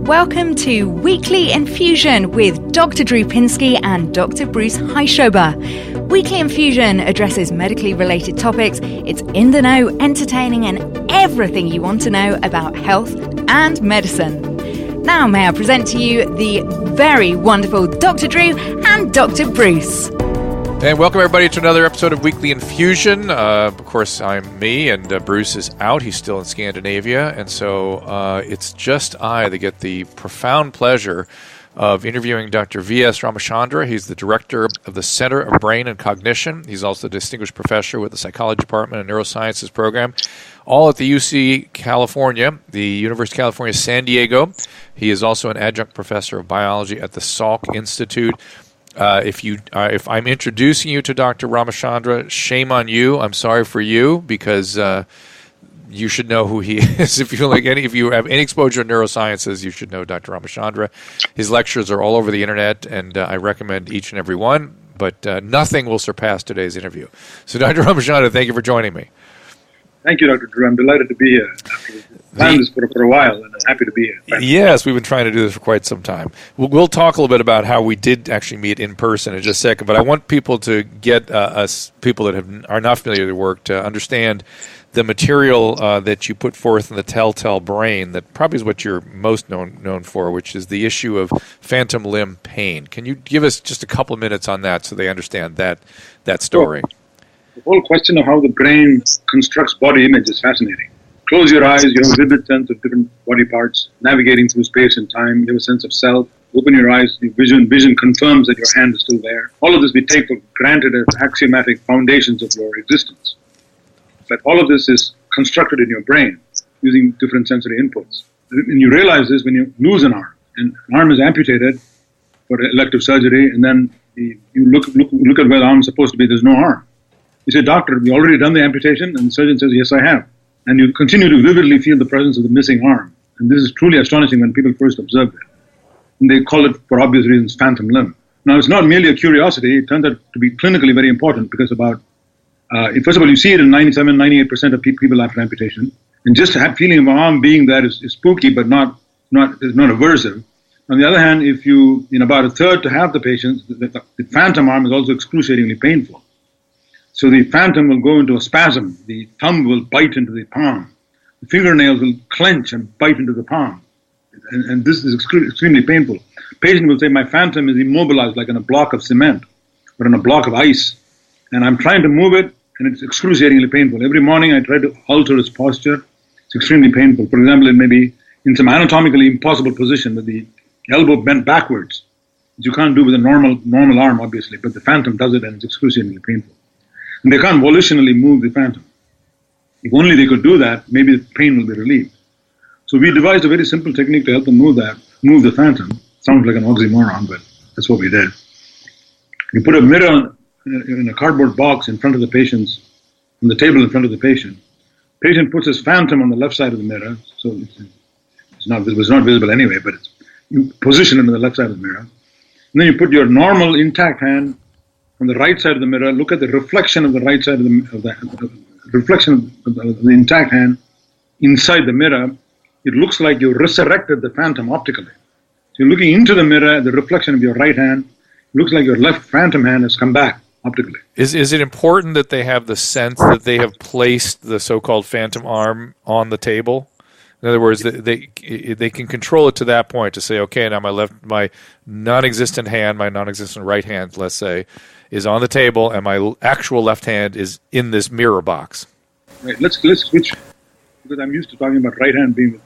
Welcome to Weekly Infusion with Dr. Drew Pinsky and Dr. Bruce Heischober. Weekly Infusion addresses medically related topics. It's in the know, entertaining, and everything you want to know about health and medicine. Now may I present to you the very wonderful Dr. Drew and Dr. Bruce. And welcome everybody to another episode of Weekly Infusion. Of course, I'm me, and Bruce is out. He's still in Scandinavia, and so it's just I that get the profound pleasure of interviewing Dr. V.S. Ramachandran. He's the director of the Center of Brain and Cognition. He's also a distinguished professor with the Psychology Department and Neurosciences program, all at the UC California, the University of California, San Diego. He is also an adjunct professor of biology at the Salk Institute. If I'm introducing you to Dr. Ramachandran, shame on you. I'm sorry for you because you should know who he is. If you have any exposure to neurosciences, you should know Dr. Ramachandran. His lectures are all over the internet, and I recommend each and every one. But nothing will surpass today's interview. So, Dr. Ramachandran, thank you for joining me. Thank you, Dr. Drew. I'm delighted to be here. I've planned this for a while, and I'm happy to be here. Yes, we've been trying to do this for quite some time. We'll talk a little bit about how we did actually meet in person in just a second, but I want people to get people that are not familiar with your work to understand the material that you put forth in the Telltale Brain that probably is what you're most known for, which is the issue of phantom limb pain. Can you give us just a couple of minutes on that so they understand that story? Sure. The whole question of how the brain constructs body image is fascinating. Close your eyes, you have a vivid sense of different body parts, navigating through space and time, you have a sense of self. Open your eyes, the vision confirms that your hand is still there. All of this we take for granted as axiomatic foundations of your existence. But all of this is constructed in your brain using different sensory inputs. And you realize this when you lose an arm. And an arm is amputated for elective surgery, and then you look at where the arm is supposed to be, there's no arm. You say, doctor, we already done the amputation? And the surgeon says, yes, I have. And you continue to vividly feel the presence of the missing arm. And this is truly astonishing when people first observe it. And they call it, for obvious reasons, phantom limb. Now, it's not merely a curiosity. It turns out to be clinically very important because first of all, you see it in 97, 98% of people after amputation. And just the feeling of an arm being there is spooky, but not aversive. On the other hand, in about a third to half the patients, the phantom arm is also excruciatingly painful. So the phantom will go into a spasm. The thumb will bite into the palm. The fingernails will clench and bite into the palm. And this is extremely painful. Patient will say, my phantom is immobilized like on a block of cement or on a block of ice. And I'm trying to move it, and it's excruciatingly painful. Every morning I try to alter its posture. It's extremely painful. For example, it may be in some anatomically impossible position with the elbow bent backwards, which you can't do with a normal arm, obviously, but the phantom does it, and it's excruciatingly painful. And they can't volitionally move the phantom. If only they could do that, maybe the pain will be relieved. So we devised a very simple technique to help them move the phantom. Sounds like an oxymoron, but that's what we did. You put a mirror in a cardboard box in front of the patient's, on the table in front of the patient. Patient puts his phantom on the left side of the mirror, so it's not visible anyway, but you position it on the left side of the mirror. And then you put your normal intact hand on the right side of the mirror. Look at the reflection of the right side of the reflection of the intact hand inside the mirror. It looks like you resurrected the phantom optically. So you're looking into the mirror, the reflection of your right hand. It looks like your left phantom hand has come back optically. Is it important that they have the sense that they have placed the so-called phantom arm on the table? In other words, they can control it to that point to say, okay, now my non-existent hand, my non-existent right hand, let's say, is on the table, and my actual left hand is in this mirror box. Right. Let's switch, because I'm used to talking about right hand being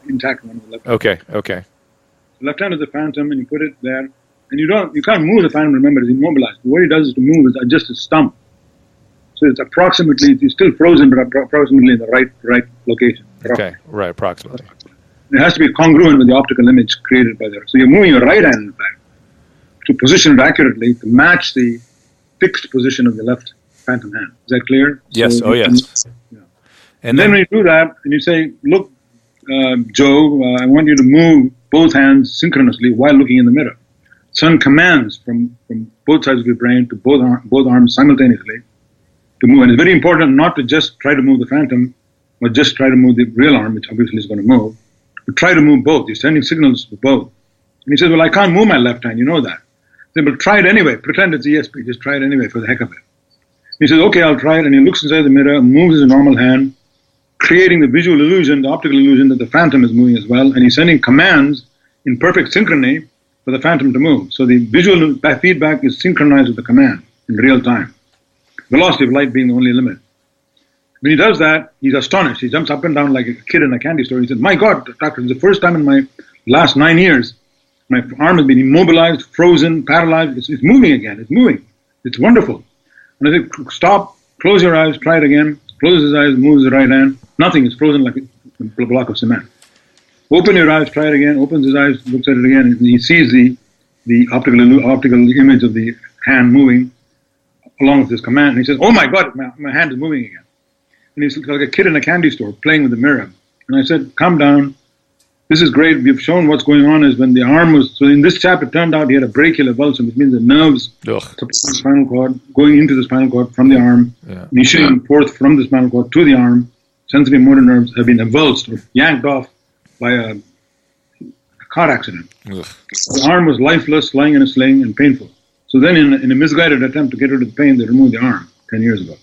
intact on the left hand. Okay. The left hand is the phantom, and you put it there, and you can't move the phantom. Remember, it's immobilized. What it does is to move is adjust its stump. So it's still frozen, but approximately in the right location. Okay, right, approximately. It has to be congruent with the optical image created by there. So you're moving your right hand, in fact, to position it accurately to match the fixed position of the left phantom hand. Is that clear? Yes, yes. Yeah. And then when you do that, and you say, look, Joe, I want you to move both hands synchronously while looking in the mirror. Send commands from both sides of your brain to both arms simultaneously to move. And it's very important not to just try to move the phantom, but just try to move the real arm, which obviously is going to move, But try to move both. You're sending signals to both. And he says, well, I can't move my left hand. You know that. I said, well, try it anyway. Pretend it's ESP. Just try it anyway for the heck of it. He says, okay, I'll try it. And he looks inside the mirror, moves his normal hand, creating the visual illusion, the optical illusion that the phantom is moving as well. And he's sending commands in perfect synchrony for the phantom to move. So the visual feedback is synchronized with the command in real time. Velocity of light being the only limit. When he does that, he's astonished. He jumps up and down like a kid in a candy store. He says, my God, doctor, it's the first time in my last 9 years my arm has been immobilized, frozen, paralyzed. It's moving again. It's moving. It's wonderful. And I said, stop, close your eyes, try it again. Closes his eyes, moves his right hand. Nothing. It's frozen like a block of cement. Open your eyes, try it again. Opens his eyes, looks at it again. And he sees the optical image of the hand moving along with his command. And he says, oh my God, my hand is moving again. And he's like a kid in a candy store playing with the mirror. And I said, calm down. This is great. We've shown what's going on is when the arm was, so in this chap, it turned out he had a brachial avulsion, which means the nerves support the spinal cord, going into the spinal cord from the arm, initiating forth from the spinal cord to the arm, sensory motor nerves have been avulsed or yanked off by a car accident. The arm was lifeless, lying in a sling and painful. So then in a misguided attempt to get rid of the pain, they removed the arm 10 years ago.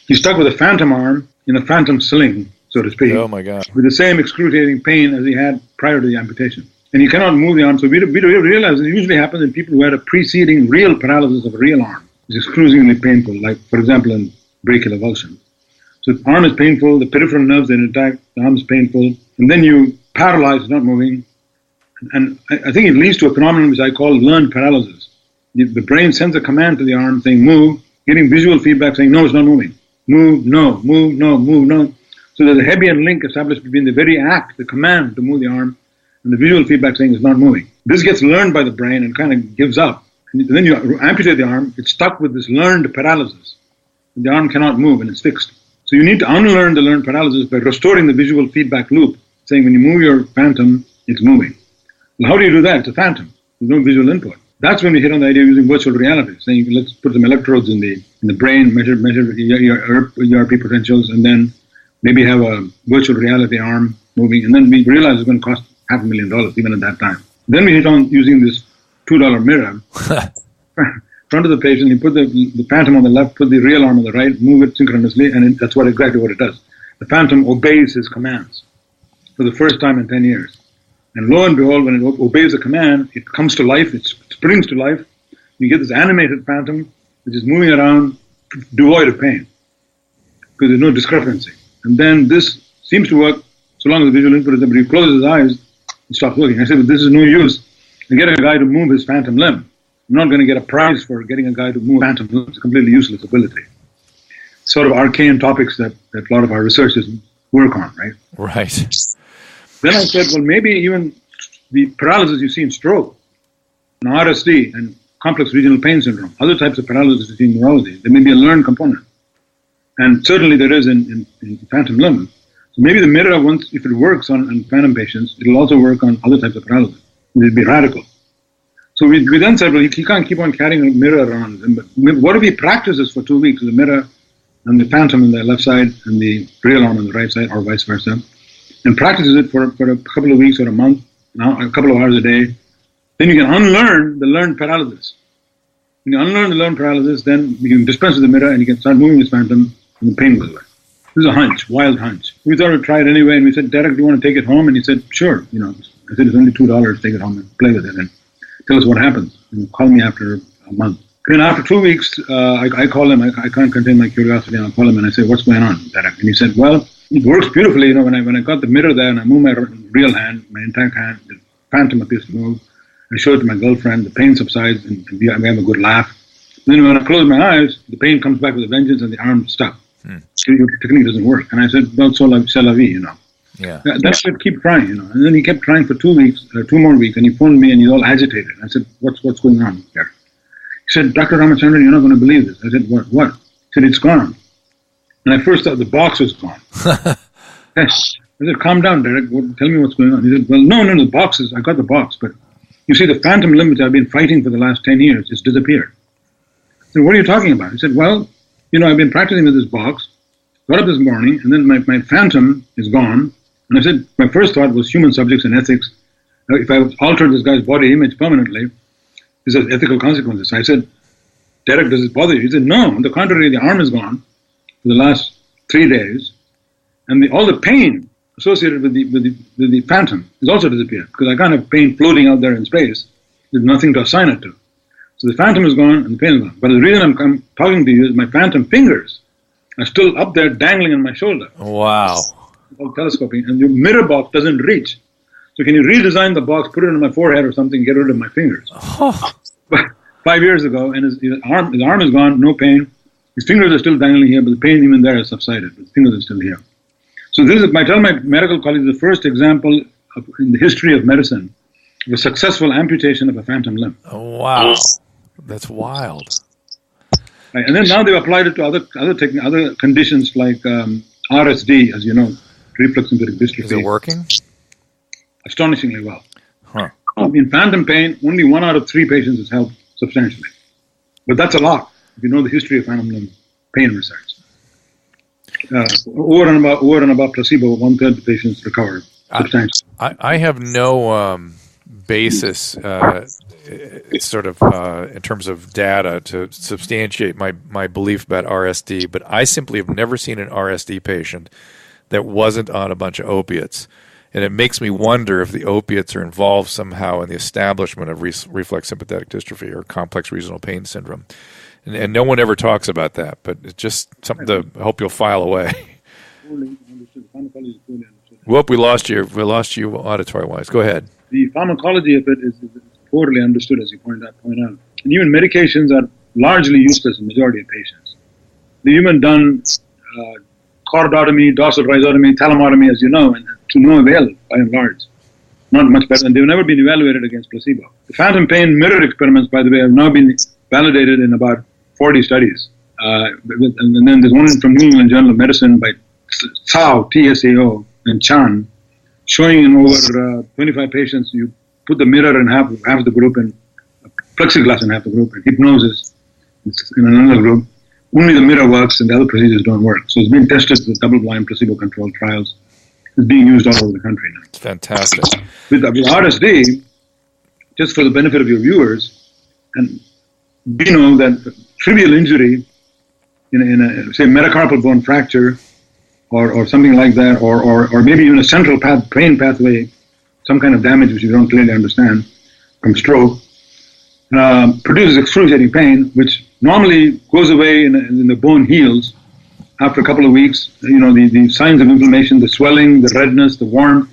He's stuck with a phantom arm in a phantom sling, so to speak. Oh my God. With the same excruciating pain as he had prior to the amputation. And he cannot move the arm. So we realize it usually happens in people who had a preceding real paralysis of a real arm. It's excruciatingly painful, like, for example, in brachial avulsion. So the arm is painful, the peripheral nerves are intact, the arm is painful, and then you paralyze, not moving. And I think it leads to a phenomenon which I call learned paralysis. The brain sends a command to the arm saying, move, getting visual feedback saying, no, it's not moving. Move, no, move, no, move, no. So there's a Hebbian link established between the very act, the command to move the arm, and the visual feedback saying it's not moving. This gets learned by the brain and kind of gives up. And then you amputate the arm, it's stuck with this learned paralysis. The arm cannot move and it's fixed. So you need to unlearn the learned paralysis by restoring the visual feedback loop, saying when you move your phantom, it's moving. Well, how do you do that? It's a phantom. There's no visual input. That's when we hit on the idea of using virtual reality, saying let's put some electrodes in the brain, measure your ERP potentials, and then maybe have a virtual reality arm moving, and then we realize it's going to cost $500,000 even at that time. Then we hit on using this $2 mirror in front of the patient. You put the phantom on the left, put the real arm on the right, move it synchronously, and that's exactly what it does. The phantom obeys his commands for the first time in 10 years. And lo and behold, when it obeys a command, it comes to life, it springs to life. You get this animated phantom which is moving around devoid of pain because there's no discrepancy. And then this seems to work so long as the visual input is there, but he closes his eyes, it stops working. I said, but this is no use. I get a guy to move his phantom limb. I'm not going to get a prize for getting a guy to move a phantom limb. It's a completely useless ability. Sort of arcane topics that a lot of our researchers work on, right? Right. Then I said, well, maybe even the paralysis you see in stroke, and RSD, and complex regional pain syndrome, other types of paralysis you see in neurology, there may be a learned component. And certainly there is in phantom limb. So maybe the mirror, once if it works on phantom patients, it'll also work on other types of paralysis. It'll be radical. So we then said, well, he can't keep on carrying a mirror around. But what if he practices for 2 weeks with the mirror and the phantom on the left side and the real arm on the right side, or vice versa, and practices it for a couple of weeks or a month, a couple of hours a day, then you can unlearn the learned paralysis. When you unlearn the learned paralysis, then you can dispense with the mirror and you can start moving this phantom and the pain goes away. This is a hunch, wild hunch. We thought we'd try it anyway, and we said, Derek, do you want to take it home? And he said, sure. I said, it's only $2, take it home and play with it and tell us what happens. And call me after a month. And after 2 weeks, I call him. I can't contain my curiosity, and I call him and I say, what's going on, Derek? And he said, well, it works beautifully. When I got the mirror there and I move my real hand, my intact hand, the phantom appears to move. I show it to my girlfriend, the pain subsides, and we have a good laugh. Then when I close my eyes, the pain comes back with a vengeance and the arm's stuck. So your technique doesn't work. And I said, well, c'est la vie, Yeah. That's it, keep trying, And then he kept trying for 2 weeks, 2 more weeks, and he phoned me and he's all agitated. I said, what's going on here? He said, Dr. Ramachandran, you're not going to believe this. I said, what? He said, it's gone. And I first thought the box was gone. Yes. I said, calm down, Derek. Tell me what's going on. He said, well, no, the box I got the box, but you see, the phantom limb which I've been fighting for the last 10 years, it's disappeared. I said, what are you talking about? He said, well, I've been practicing with this box, got up this morning, and then my phantom is gone, And I said, my first thought was human subjects and ethics. If I altered this guy's body image permanently, this has ethical consequences. I said, Derek, does it bother you? He said, no, on the contrary, the arm is gone for the last 3 days, and all the pain associated with the phantom has also disappeared, because I can't have pain floating out there in space. There's nothing to assign it to. So the phantom is gone and the pain is gone. But the reason I'm talking to you is my phantom fingers are still up there dangling on my shoulder. Wow. All telescoping, and the mirror box doesn't reach. So can you redesign the box, put it on my forehead or something, get rid of my fingers? Oh. But 5 years ago, and his arm is gone, no pain. His fingers are still dangling here, but the pain even there has subsided. But the fingers are still here. So this is, I tell my medical colleagues, the first example in the history of medicine of a successful amputation of a phantom limb. Oh, wow. That's wild. Right. And then now they've applied it to other conditions like RSD, as you know, reflex symptomatic dystrophy. Is it working? Astonishingly well. Huh. In phantom pain, only 1 out of 3 patients has helped substantially. But that's a lot, if you know the history of phantom limb pain research. Over and above placebo, 1/3 of the patients recovered substantially. I have no basis in terms of data to substantiate my belief about RSD, but I simply have never seen an RSD patient that wasn't on a bunch of opiates. And it makes me wonder if the opiates are involved somehow in the establishment of reflex sympathetic dystrophy or complex regional pain syndrome. And no one ever talks about that, but it's just something to hope you'll file away. Whoop, we lost you. We lost you auditory-wise. Go ahead. The pharmacology of it is poorly understood, as you point out. And even medications are largely useless in the majority of patients. They've even done chordotomy, dorsal rhizotomy, thalamotomy, as you know, and to no avail, by and large. Not much better, and they've never been evaluated against placebo. The phantom pain mirror experiments, by the way, have now been validated in about 40 studies. And then there's one from New England Journal of Medicine by Tsao, T-S-A-O, and Chan, showing in over 25 patients, you put the mirror in half the group and plexiglass in half the group, and hypnosis in another group. Only the mirror works and the other procedures don't work. So it's being tested with double-blind placebo-controlled trials. It's being used all over the country now. It's fantastic. With RSD, just for the benefit of your viewers, and we know that trivial injury in a say metacarpal bone fracture or something like that, or maybe even a central pain pathway, some kind of damage which you don't clearly understand from stroke, produces excruciating pain, which normally goes away in the bone heals after a couple of weeks. You know, the signs of inflammation, the swelling, the redness, the warmth,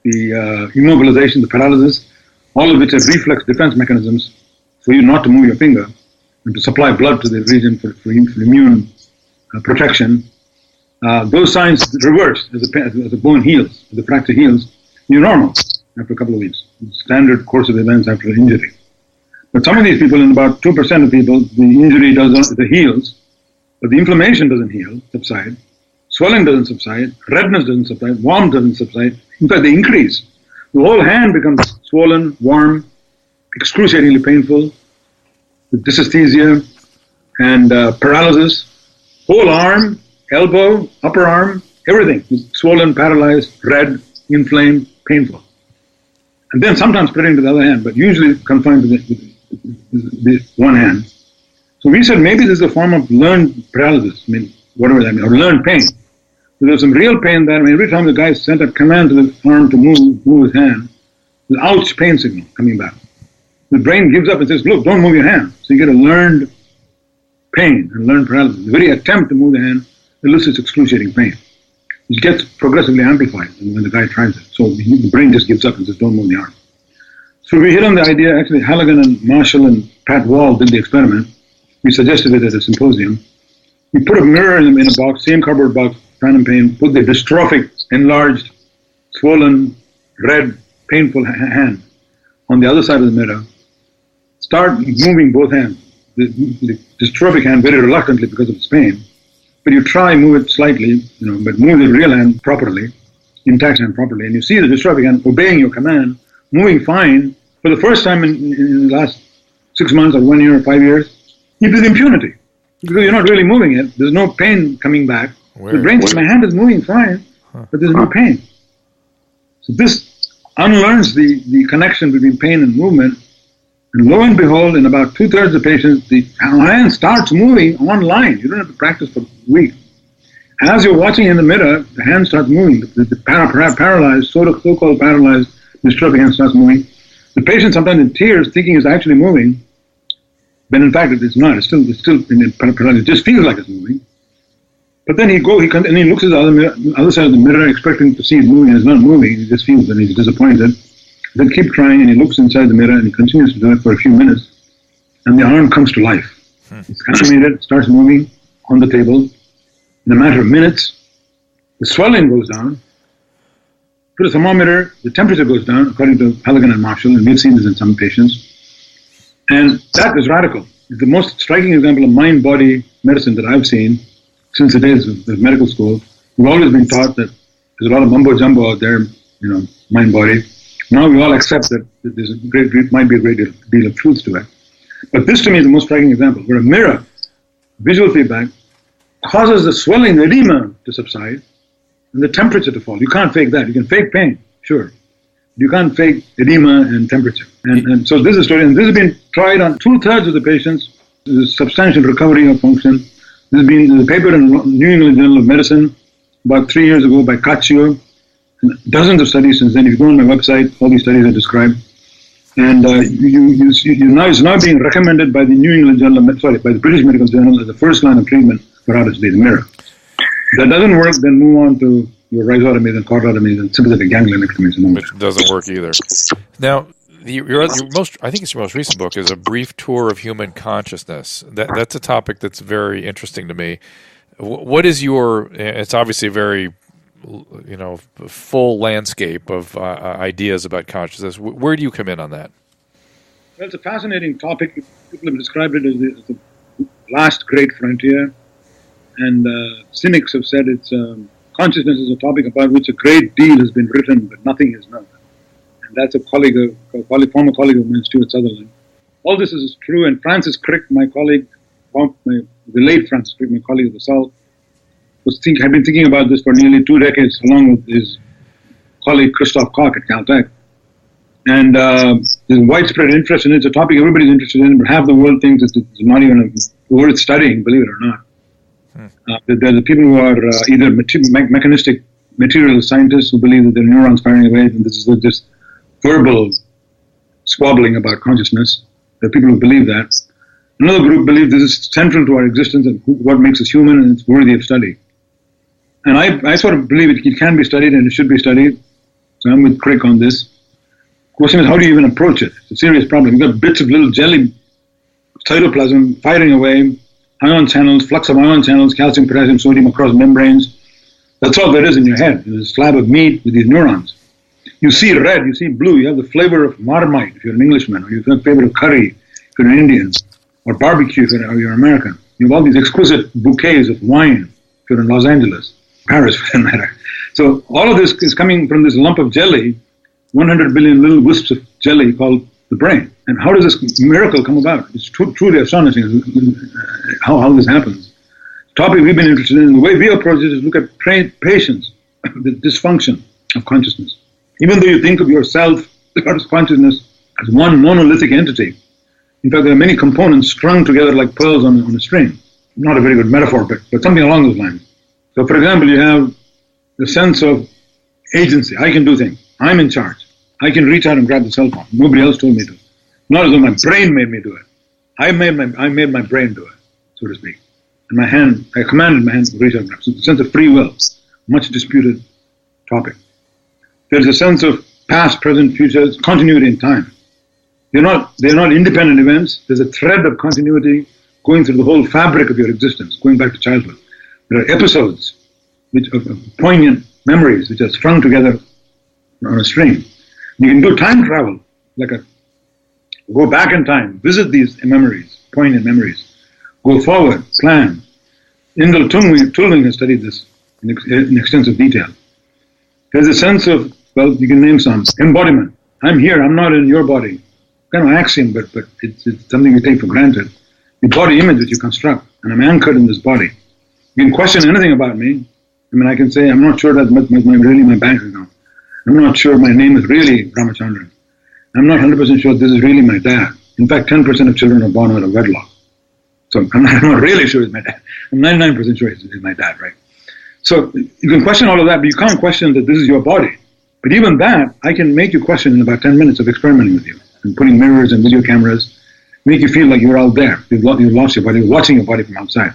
the immobilization, the paralysis, all of which are reflex defense mechanisms for you not to move your finger and to supply blood to the region for immune protection. Those signs reverse as the bone heals, as the fracture heals. You're normal after a couple of weeks. Standard course of events after an injury. But some of these people, in about 2% of people, the injury heals, but the inflammation doesn't subside. Swelling doesn't subside. Redness doesn't subside. Warmth doesn't subside. In fact, they increase. The whole hand becomes swollen, warm, excruciatingly painful, with dysesthesia and paralysis. Whole arm, elbow, upper arm, everything is swollen, paralyzed, red, inflamed, painful. And then sometimes spreading to the other hand, but usually confined to the one hand. So we said maybe this is a form of learned paralysis, whatever that means, or learned pain. So there's some real pain there. Every time the guy sent a command to the arm to move his hand, there's ouch pain signal coming back. The brain gives up and says, look, don't move your hand. So you get a learned pain and learned paralysis. The very attempt to move the hand elicits excruciating pain. It gets progressively amplified when the guy tries it. So the brain just gives up and says, don't move the arm. So we hit on the idea, actually Halligan and Marshall and Pat Wall did the experiment. We suggested it at a symposium. We put a mirror in a box, same cardboard box, phantom pain, put the dystrophic, enlarged, swollen, red, painful hand on the other side of the mirror. Start moving both hands. The dystrophic hand very reluctantly because of its pain. But you try, move it slightly, but move the real hand properly, intact hand properly, and you see the dystrophic hand obeying your command, moving fine for the first time in the last 6 months or 1 year or 5 years, with impunity. Because you're not really moving it, there's no pain coming back. The brain says, my hand is moving fine, but there's no pain. So this unlearns the connection between pain and movement. And lo and behold, in about 2/3 of the patients, the hand starts moving online. You don't have to practice for a week. As you're watching in the mirror, the hand starts moving. The paralyzed, so-called paralyzed, dystrophic hand starts moving. The patient sometimes in tears, thinking it's actually moving, but in fact it's not. It's still in paralysis. It just feels like it's moving. But then he looks at the other side of the mirror, expecting to see it moving, and it's not moving. He just feels and he's disappointed. Then keep trying, and he looks inside the mirror, and he continues to do it for a few minutes, and the arm comes to life. It's animated, starts moving on the table. In a matter of minutes, the swelling goes down. Put a thermometer, the temperature goes down, according to Halligan and Marshall, and we've seen this in some patients. And that is radical. It's the most striking example of mind-body medicine that I've seen since the days of medical school. We've always been taught that there's a lot of mumbo-jumbo out there, mind-body. Now we all accept that might be a great deal of truth to it. But this to me is the most striking example, where a mirror, visual feedback, causes the swelling, the edema to subside, and the temperature to fall. You can't fake that. You can fake pain, sure. You can't fake edema and temperature. And so this is a story, and this has been tried on 2/3 of the patients. There's substantial recovery of function. This has been a paper in the New England Journal of Medicine about 3 years ago by Caccio. And dozens of studies since then. If you go on my website, all these studies are described. And it's now being recommended by the by the British Medical Journal as the first line of treatment for RSD, the mirror. If that doesn't work, then move on to your rhizotomies and chorotomies and sympathetic ganglionectomies. Which doesn't work either. Now, I think it's your most recent book is A Brief Tour of Human Consciousness. That's a topic that's very interesting to me. What is it's obviously a very full landscape of ideas about consciousness. Where do you come in on that? Well, it's a fascinating topic. People have described it as the last great frontier. And cynics have said it's consciousness is a topic about which a great deal has been written, but nothing is known. And that's a former colleague of mine, Stuart Sutherland. All this is true, and Francis Crick, my colleague, the late Francis Crick, my colleague of the South, had been thinking about this for nearly 2 decades, along with his colleague Christoph Koch at Caltech. And there's widespread interest in it. It's a topic everybody's interested in, but half the world thinks it's not even worth studying, believe it or not. There are the people who are either mechanistic material scientists who believe that there are neurons firing away, and this is just verbal squabbling about consciousness. There are people who believe that. Another group believes this is central to our existence and what makes us human, and it's worthy of study. And I sort of believe it can be studied and it should be studied. So I'm with Crick on this. The question is, how do you even approach it? It's a serious problem. You've got bits of little jelly cytoplasm firing away, ion channels, flux of ion channels, calcium, potassium, sodium across membranes. That's all there is in your head. There's a slab of meat with these neurons. You see red, you see blue, you have the flavor of Marmite if you're an Englishman, or you have the flavor of curry if you're an Indian, or barbecue if you're American. You have all these exquisite bouquets of wine if you're in Los Angeles, Paris for that matter. So all of this is coming from this lump of jelly, 100 billion little wisps of jelly called the brain. And how does this miracle come about? It's truly astonishing how this happens. The topic we've been interested in, the way we approach it is look at patients, the dysfunction of consciousness. Even though you think of yourself as consciousness as one monolithic entity, in fact, there are many components strung together like pearls on a string. Not a very good metaphor, but something along those lines. So, for example, you have the sense of agency. I can do things. I'm in charge. I can reach out and grab the cell phone. Nobody else told me to. Not as though my brain made me do it. I made my brain do it, so to speak. And I commanded my hand to reach out and grab. So the sense of free will, much disputed topic. There's a sense of past, present, future, continuity in time. They're not independent events. There's a thread of continuity going through the whole fabric of your existence, going back to childhood. There are episodes of poignant memories which are strung together on a string. You can do time travel, go back in time, visit these memories, poignant memories, go forward, plan. Indel Tulving has studied this in extensive detail. There's a sense of, well, you can name some, embodiment. I'm here, I'm not in your body. Kind of axiom, but it's something you take for granted. The body image that you construct, and I'm anchored in this body. You can question anything about me. I mean, I can say, I'm not sure that's really my bank account. I'm not sure my name is really Ramachandran. I'm not 100% sure this is really my dad. In fact, 10% of children are born out of wedlock. So I'm not really sure it's my dad. I'm 99% sure it's my dad, right? So you can question all of that, but you can't question that this is your body. But even that, I can make you question in about 10 minutes of experimenting with you and putting mirrors and video cameras, make you feel like you're out there. You've lost your body, you're watching your body from outside.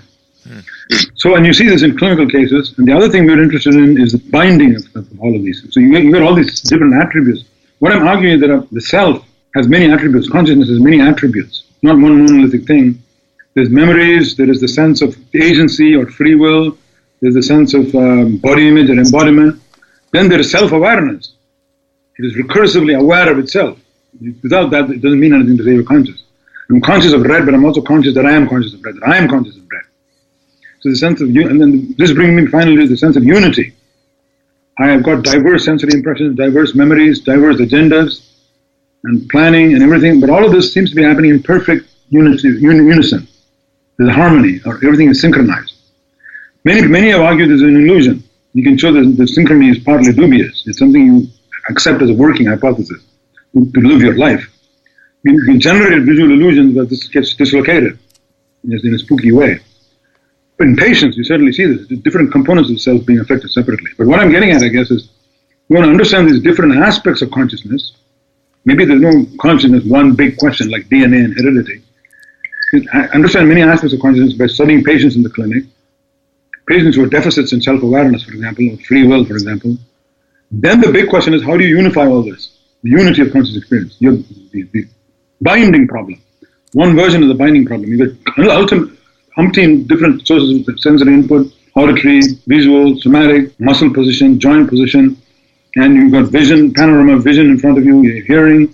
So, and you see this in clinical cases. And the other thing we're interested in is the binding of all of these. So you get all these different attributes. What I'm arguing is that the self has many attributes. Consciousness has many attributes, not one monolithic thing. There's memories, there is the sense of agency or free will, there's the sense of body image and embodiment. Then there is self-awareness. It is recursively aware of itself. Without that, it doesn't mean anything to say you're conscious. I'm conscious of red, but I'm also conscious that I am conscious of red, that I am conscious of red. So the sense of, and then this brings me finally to the sense of unity. I have got diverse sensory impressions, diverse memories, diverse agendas, and planning and everything, but all of this seems to be happening in perfect unison. There's harmony, or everything is synchronized. Many have argued there's an illusion. You can show that the synchrony is partly dubious. It's something you accept as a working hypothesis to live your life. You can generate visual illusions, but this gets dislocated in a spooky way. But in patients, you certainly see this, different components of the cells being affected separately. But what I'm getting at, I guess, is you want to understand these different aspects of consciousness. Maybe there's no consciousness, one big question like DNA and heredity. I understand many aspects of consciousness by studying patients in the clinic. Patients who have deficits in self-awareness, for example, or free will, for example. Then the big question is, how do you unify all this? The unity of conscious experience. The binding problem. One version of the binding problem. You get umpteen different sources of sensory input, auditory, visual, somatic, muscle position, joint position, and you've got vision, panorama vision in front of you, your hearing,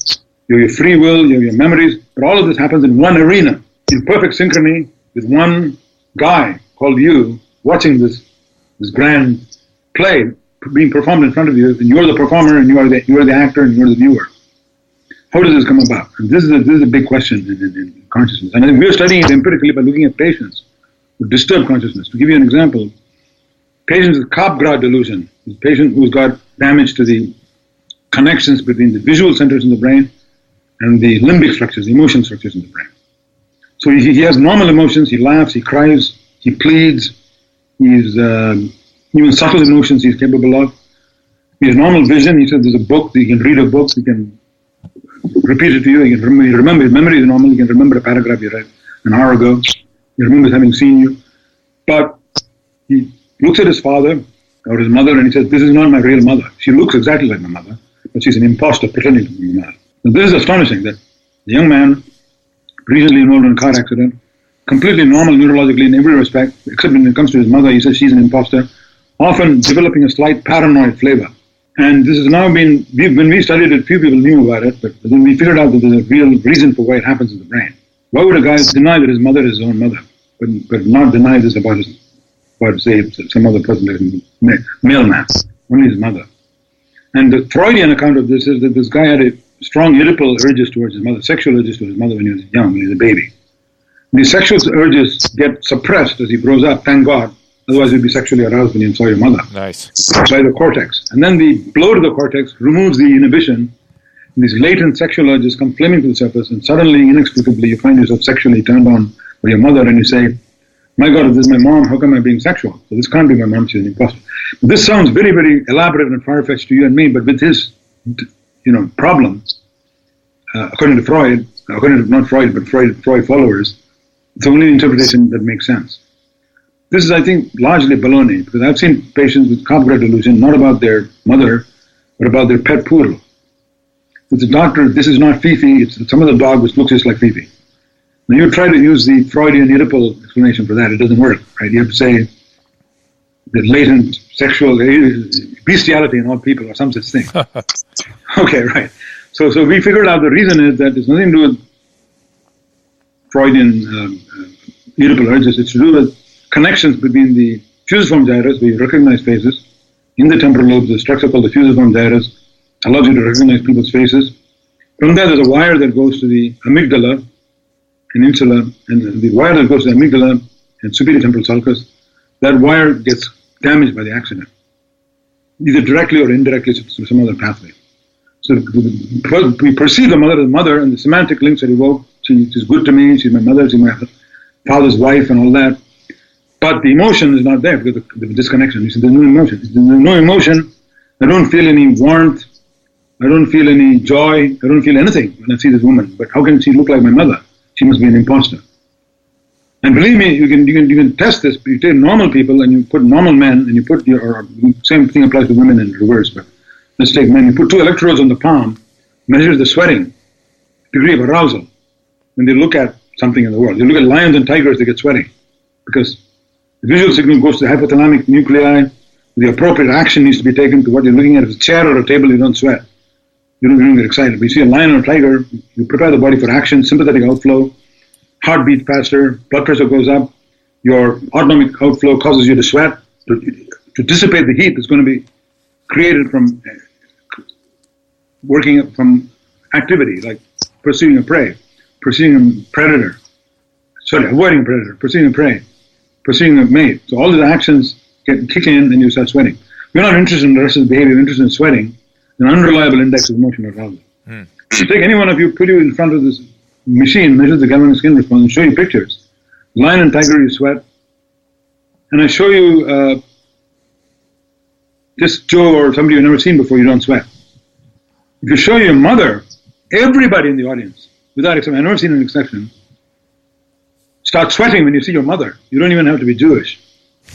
your free will, your memories. But all of this happens in one arena, in perfect synchrony with one guy called you, watching this grand play being performed in front of you, and you're the performer, and you're the actor, and you're the viewer. How does this come about? And this is a big question in consciousness. And we're studying it empirically by looking at patients with disturbed consciousness. To give you an example, patients with Capgras delusion, a patient who's got damage to the connections between the visual centers in the brain and the limbic structures, the emotion structures in the brain. So he has normal emotions, he laughs, he cries, he pleads, he's even subtle emotions he's capable of. He has normal vision, he said there's a book, he can read a book, he can repeat it to you, he can remember, his memory is normal, he can remember a paragraph you read an hour ago, he remembers having seen you. But he looks at his father or his mother and he says, this is not my real mother. She looks exactly like my mother, but she's an imposter pretending to be my mother. Now, this is astonishing that the young man, recently involved in a car accident, completely normal neurologically in every respect, except when it comes to his mother, he says she's an imposter, often developing a slight paranoid flavor. And this has now been, when we studied it, few people knew about it, but then we figured out that there's a real reason for why it happens in the brain. Why would a guy deny that his mother is his own mother, but not deny this about say, some other person, like a male man, only his mother? And the Freudian account of this is that this guy had a strong irritable urges towards his mother, sexual urges towards his mother when he was young, when he was a baby. These sexual urges get suppressed as he grows up, thank God. Otherwise, you'd be sexually aroused when you saw your mother. Nice. By the cortex. And then the blow to the cortex removes the inhibition. And these latent sexual urges come flaming to the surface, and suddenly, inexplicably, you find yourself sexually turned on by your mother, and you say, my God, if this is my mom, how come I'm being sexual? So this can't be my mom, she's an imposter. This sounds very, very elaborate and far-fetched to you and me, but with his, problem, according to Freud, not Freud, but Freud followers, it's the only interpretation that makes sense. This is, I think, largely baloney, because I've seen patients with Capgras delusion, not about their mother, but about their pet poodle. It's a doctor, this is not Fifi, it's some other dog which looks just like Fifi. Now you try to use the Freudian Oedipal explanation for that, it doesn't work, right? You have to say that latent sexual bestiality in all people or some such thing. Okay, right. So we figured out the reason is that it's nothing to do with Freudian Oedipal urges, it's to do with connections between the fusiform gyrus, where you recognize faces, in the temporal lobes, the structure called the fusiform gyrus allows you to recognize people's faces. From there, there's a wire that goes to the amygdala and insula, and the wire that goes to the amygdala and superior temporal sulcus, that wire gets damaged by the accident. either directly or indirectly through some other pathway. So we perceive the mother as mother, and the semantic links are evoked. She's good to me, she's my mother, she's my father's wife, and all that. But the emotion is not there because of the disconnection. You see, there's no emotion. There's no emotion. I don't feel any warmth. I don't feel any joy. I don't feel anything when I see this woman. But how can she look like my mother? She must be an imposter. And believe me, you can test this. You take normal people and you put normal men, and you put or same thing applies to women in reverse. But let's take men. You put 2 electrodes on the palm, measure the sweating, degree of arousal when they look at something in the world. You look at lions and tigers, they get sweating because the visual signal goes to the hypothalamic nuclei. The appropriate action needs to be taken to what you're looking at. If it's a chair or a table, you don't sweat. You don't get excited. But you see a lion or a tiger, you prepare the body for action, sympathetic outflow, heart beats faster, blood pressure goes up, your autonomic outflow causes you to sweat. To dissipate the heat that's going to be created from working from activity, like pursuing a prey, pursuing a predator, avoiding a predator, pursuing a prey, pursuing a mate. So all these actions kick in and you start sweating. We're not interested in the rest of the behavior, we're interested in sweating, an unreliable index of emotional arousal. Take any one of you, put you in front of this machine, measure the galvanic skin response, and show you pictures. Lion and tiger, you sweat. And I show you just Joe or somebody you've never seen before, you don't sweat. If you show your mother, everybody in the audience, without exception, I've never seen an exception, start sweating when you see your mother. You don't even have to be Jewish.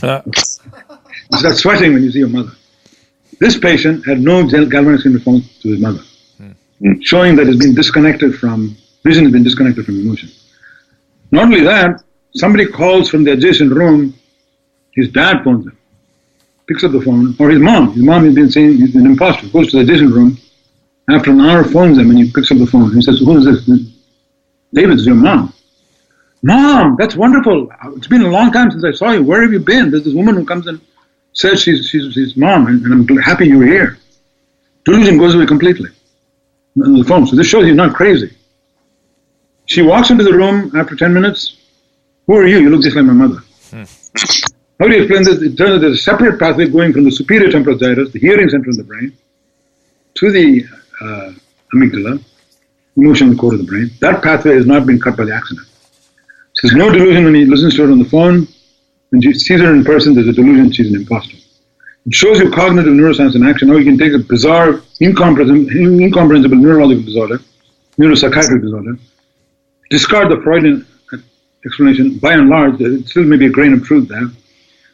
You start sweating when you see your mother. This patient had no galvanic skin response to his mother, showing that vision has been disconnected from emotion. Not only that, somebody calls from the adjacent room, his dad phones him, picks up the phone, or his mom has been saying he's an imposter, goes to the adjacent room, after an hour phones him and he picks up the phone, he says, who is this? David, it's your mom. Mom, that's wonderful. It's been a long time since I saw you. Where have you been? There's this woman who comes and says she's his mom, and I'm happy you're here. Delusion goes away completely on the phone. So this shows he's not crazy. She walks into the room after 10 minutes. Who are you? You look just like my mother. How do you explain this? It turns out there's a separate pathway going from the superior temporal gyrus, the hearing center in the brain, to the amygdala, emotional core of the brain. That pathway has not been cut by the accident. So there's no delusion when he listens to her on the phone. When she sees her in person, there's a delusion she's an imposter. It shows you cognitive neuroscience in action, how you can take a bizarre, incomprehensible neurological disorder, neuropsychiatric disorder, discard the Freudian explanation. By and large, there still may be a grain of truth there,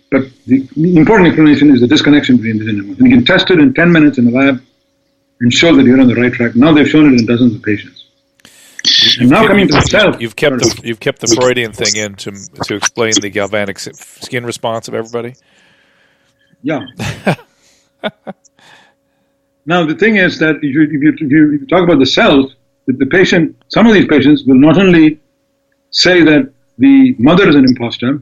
but the important explanation is the disconnection between vision and emotion. You can test it in 10 minutes in the lab and show that you're on the right track. Now they've shown it in dozens of patients. And now coming to the self. You've kept the Freudian thing in to explain the galvanic skin response of everybody? Yeah. Now the thing is that if you talk about the self, the patient, some of these patients will not only say that the mother is an imposter,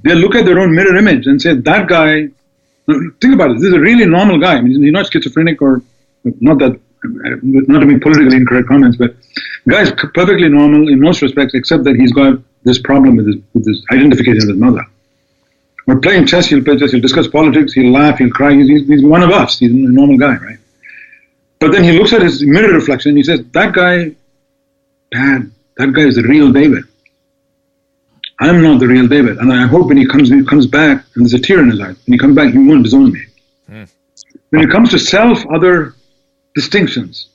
they'll look at their own mirror image and say, that guy, think about it, this is a really normal guy. I mean, he's not schizophrenic or not to make politically incorrect comments, but the guy's perfectly normal in most respects, except that he's got this problem with his identification with his mother. We're playing chess, he'll play chess, he'll discuss politics, he'll laugh, he'll cry, he's one of us, he's a normal guy, right? But then he looks at his mirror reflection, he says, that guy, Dad, that guy is the real David. I'm not the real David, and I hope when he comes back, and there's a tear in his eye, when he comes back, he won't disown me. When it comes to self, other distinctions,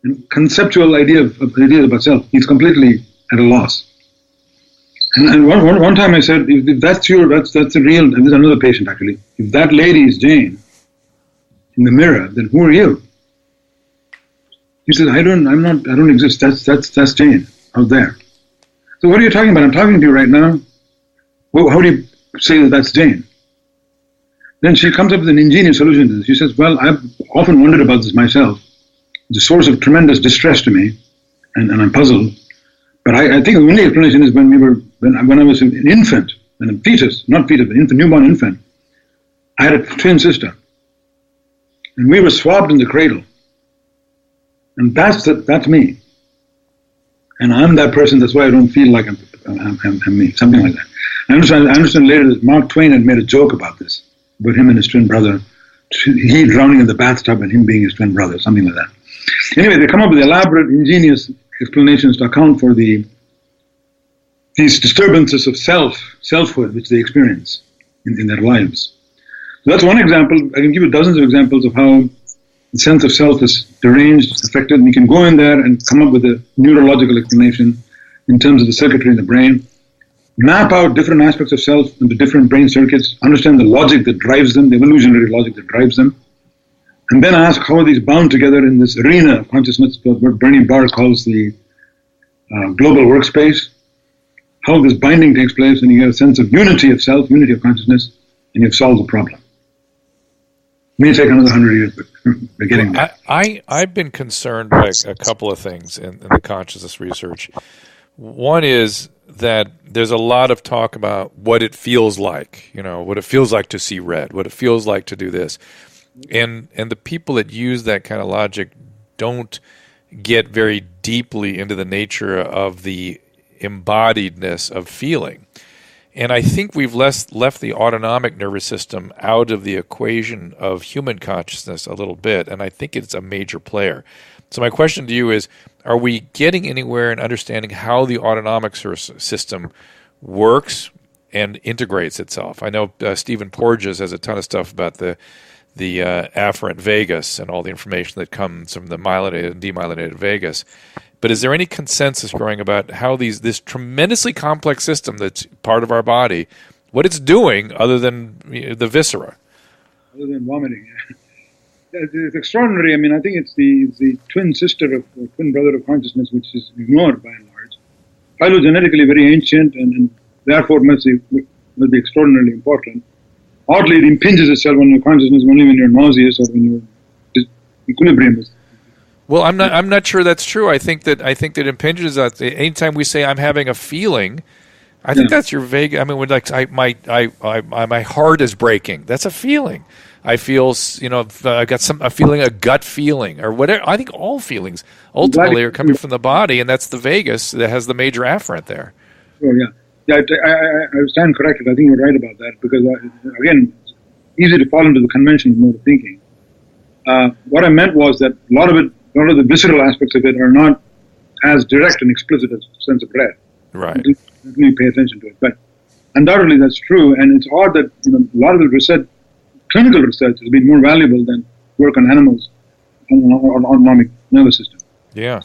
and conceptual ideas about self, he's completely at a loss. And one time I said, if that's the real, and there's another patient actually, if that lady is Jane in the mirror, then who are you? He said, I don't exist, that's Jane out there. So what are you talking about? I'm talking to you right now. Well, how do you say that that's Jane? Then she comes up with an ingenious solution to this. She says, well, I've often wondered about this myself. It's a source of tremendous distress to me, and I'm puzzled. But I think the only explanation is when I was an infant, and a fetus, not fetus, but newborn infant, I had a twin sister. And we were swabbed in the cradle. And that's me. And I'm that person, that's why I don't feel like I'm me, something like that. I understand later that Mark Twain had made a joke about this, about him and his twin brother, he drowning in the bathtub and him being his twin brother, something like that. Anyway, they come up with elaborate, ingenious explanations to account for these disturbances of selfhood, which they experience in their lives. So that's one example. I can give you dozens of examples of how the sense of self is deranged, affected, and you can go in there and come up with a neurological explanation in terms of the circuitry in the brain, map out different aspects of self into different brain circuits, understand the logic that drives them, the evolutionary logic that drives them, and then ask how are these bound together in this arena of consciousness, what Bernie Barr calls the global workspace, how this binding takes place, and you get a sense of unity of self, unity of consciousness, and you've solved the problem. It may take another 100 years, but we're getting there. I've been concerned by a couple of things in the consciousness research. One is that there's a lot of talk about what it feels like, what it feels like to see red, what it feels like to do this. And the people that use that kind of logic don't get very deeply into the nature of the embodiedness of feeling. And I think we've left the autonomic nervous system out of the equation of human consciousness a little bit, and I think it's a major player. So my question to you is, are we getting anywhere in understanding how the autonomic system works and integrates itself? I know Stephen Porges has a ton of stuff about the afferent vagus and all the information that comes from the myelinated and demyelinated vagus. But is there any consensus growing about how this tremendously complex system that's part of our body, what it's doing other than the viscera? Other than vomiting, yeah. It's extraordinary. I mean, I think it's the twin sister of, or twin brother of consciousness, which is ignored by and large. Phylogenetically very ancient and therefore must be extraordinarily important. Oddly, it impinges itself on your consciousness only when you're nauseous or when your equilibrium is. Well, I'm not sure that's true. I think that it impinges on. Anytime we say I'm having a feeling, I think that's your vague. I mean, when my heart is breaking, that's a feeling. I feel, I got a gut feeling or whatever. I think all feelings ultimately are coming from the body, and that's the vagus that has the major afferent there. Oh yeah. Yeah, I stand corrected. I think you're right about that because, again, it's easy to fall into the conventional mode of thinking. What I meant was that a lot of the visceral aspects of it are not as direct and explicit as a sense of red. Right. You pay attention to it. But undoubtedly that's true, and it's odd that a lot of the research, clinical research, has been more valuable than work on animals on autonomic nervous system. Yeah.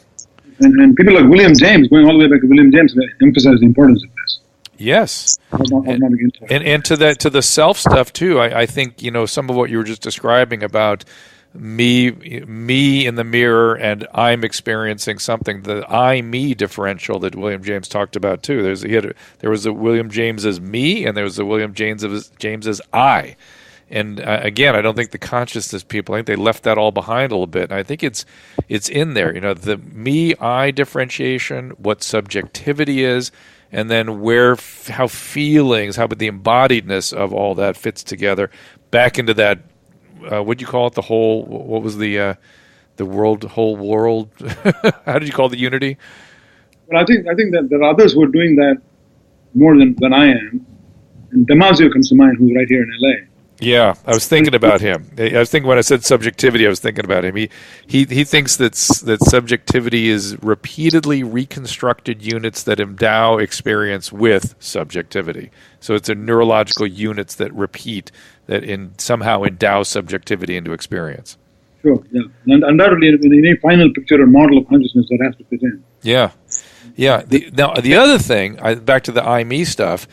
And people like William James, going all the way back to William James, emphasize the importance of this. Yes, and to the self stuff too. I think some of what you were just describing about me in the mirror and I'm experiencing something. The I-me differential that William James talked about too. There was a William James as me, and there was a William James as I. And again, I don't think the consciousness people, I think they left that all behind a little bit. And I think it's in there. The me-I differentiation, what subjectivity is. And then how feelings, how the embodiedness of all that fits together back into that, what do you call it, the whole, what was the whole world, how did you call the unity? Well, I think that there are others who are doing that more than I am. And Damasio comes to mind, who's right here in L.A. Yeah, I was thinking about him. I was thinking when I said subjectivity, I was thinking about him. He thinks that subjectivity is repeatedly reconstructed units that endow experience with subjectivity. So it's a neurological units that repeat, that somehow endow subjectivity into experience. Sure, yeah. And undoubtedly, in any final picture or model of consciousness, that has to fit in. Yeah. Now, the other thing, back to the I-me stuff,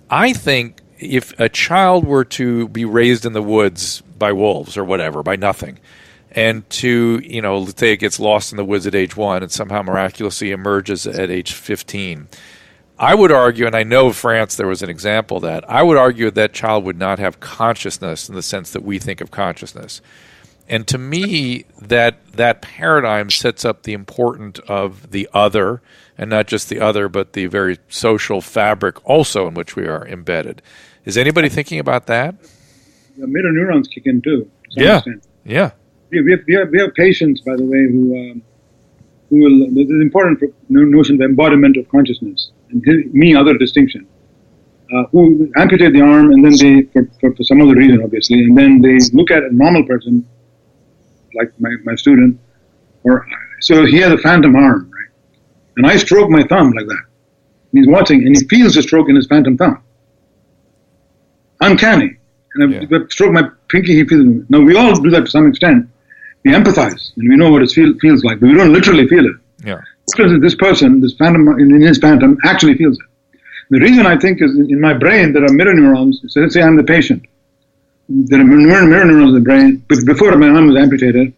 I think if a child were to be raised in the woods by wolves or whatever, by nothing, and to, let's say it gets lost in the woods at age 1 and somehow miraculously emerges at age 15, I would argue, and I know in France there was an example of that, I would argue that child would not have consciousness in the sense that we think of consciousness. And to me, that paradigm sets up the importance of the other, and not just the other, but the very social fabric also in which we are embedded. Is anybody thinking about that? The mirror neurons kick in too. Yeah. We have patients, by the way, who will. This is important for notion of embodiment of consciousness and me-other distinction. who amputate the arm, and then they, for some other reason, obviously, and then they look at a normal person, like my student, so he has a phantom arm, right? And I stroke my thumb like that. And he's watching, and he feels the stroke in his phantom thumb. Uncanny. And I stroke my pinky, he feels it. Now, we all do that to some extent. We empathize, and we know what it feels like, but we don't literally feel it. Yeah. Because this person, this phantom, in his phantom, actually feels it. The reason I think is in my brain there are mirror neurons. So let's say I'm the patient. There are mirror neurons in the brain, but before my arm was amputated,